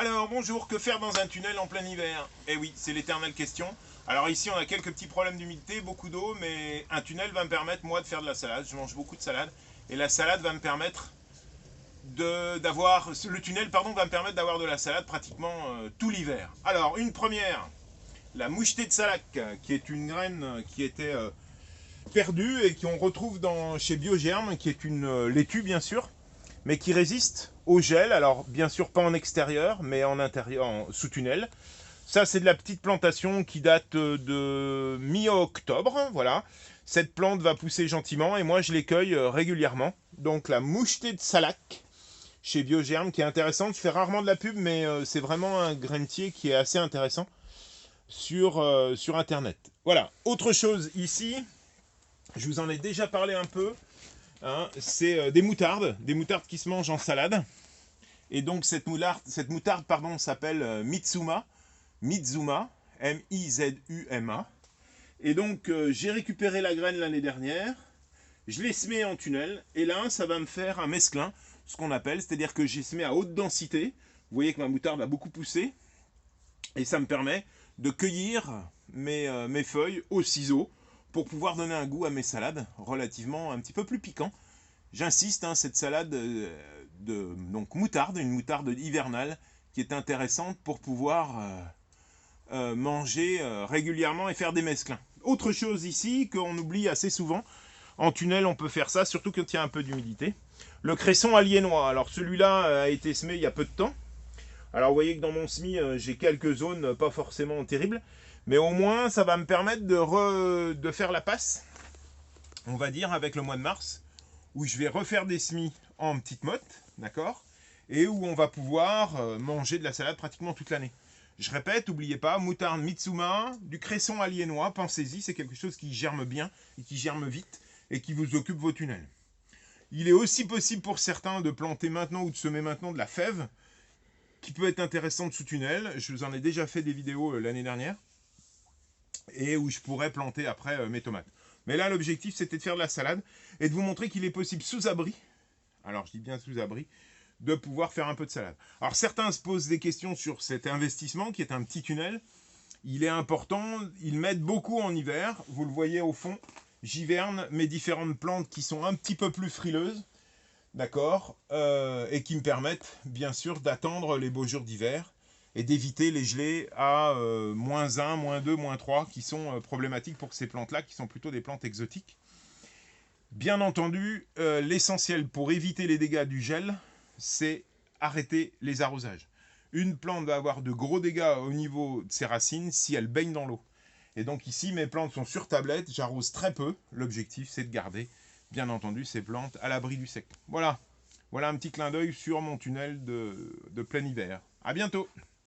Alors bonjour, que faire dans un tunnel en plein hiver? Eh oui, c'est l'éternelle question. Alors ici on a quelques petits problèmes d'humidité, beaucoup d'eau, mais un tunnel va me permettre moi de faire de la salade. Je mange beaucoup de salade. Et la salade va me permettre d'avoir... Le tunnel, pardon, va me permettre d'avoir de la salade pratiquement tout l'hiver. Alors une première, la mouchetée de Salac, qui est une graine qui était perdue et qu'on retrouve chez Biogerme, qui est une laitue bien sûr, mais qui résiste au gel. Alors bien sûr pas en extérieur, mais en intérieur, sous tunnel. Ça c'est de la petite plantation qui date de mi-octobre, voilà. Cette plante va pousser gentiment et moi je les cueille régulièrement. Donc la mouchetée de Salac chez Biogerme qui est intéressante. Je fais rarement de la pub, mais c'est vraiment un grainetier qui est assez intéressant sur internet. Voilà, autre chose ici, je vous en ai déjà parlé un peu, hein, c'est des moutardes qui se mangent en salade. Et donc cette moutarde pardon, s'appelle Mizuma, M-I-Z-U-M-A. Et donc j'ai récupéré la graine l'année dernière, je l'ai semé en tunnel, et là ça va me faire un mesclin, ce qu'on appelle, c'est-à-dire que j'ai semé à haute densité. Vous voyez que ma moutarde a beaucoup poussé, et ça me permet de cueillir mes feuilles au ciseau pour pouvoir donner un goût à mes salades relativement un petit peu plus piquant. J'insiste, hein, cette salade donc moutarde, une moutarde hivernale qui est intéressante pour pouvoir manger régulièrement et faire des mesclins. Autre chose ici qu'on oublie assez souvent, en tunnel on peut faire ça, surtout quand il y a un peu d'humidité. Le cresson aliénois, alors celui-là a été semé il y a peu de temps. Alors vous voyez que dans mon semis, j'ai quelques zones pas forcément terribles, mais au moins ça va me permettre de faire la passe, on va dire, avec le mois de mars, où je vais refaire des semis en petite motte, d'accord, et où on va pouvoir manger de la salade pratiquement toute l'année. Je répète, n'oubliez pas, moutarde Mizuma, du cresson aliénois, pensez-y, c'est quelque chose qui germe bien et qui germe vite et qui vous occupe vos tunnels. Il est aussi possible pour certains de planter maintenant ou de semer maintenant de la fève, qui peut être intéressante sous tunnel. Je vous en ai déjà fait des vidéos l'année dernière, et où je pourrais planter après mes tomates. Mais là, l'objectif, c'était de faire de la salade et de vous montrer qu'il est possible sous abri, alors je dis bien sous abri, de pouvoir faire un peu de salade. Alors certains se posent des questions sur cet investissement qui est un petit tunnel. Il est important, ils m'aident beaucoup en hiver. Vous le voyez au fond, j'hiverne mes différentes plantes qui sont un petit peu plus frileuses, d'accord, et qui me permettent bien sûr d'attendre les beaux jours d'hiver et d'éviter les gelées à -1, -2, -3 qui sont problématiques pour ces plantes-là, qui sont plutôt des plantes exotiques. Bien entendu, l'essentiel pour éviter les dégâts du gel, c'est arrêter les arrosages. Une plante va avoir de gros dégâts au niveau de ses racines si elle baigne dans l'eau. Et donc ici, mes plantes sont sur tablette, j'arrose très peu. L'objectif, c'est de garder, bien entendu, ces plantes à l'abri du sec. Voilà, voilà un petit clin d'œil sur mon tunnel de plein hiver. À bientôt!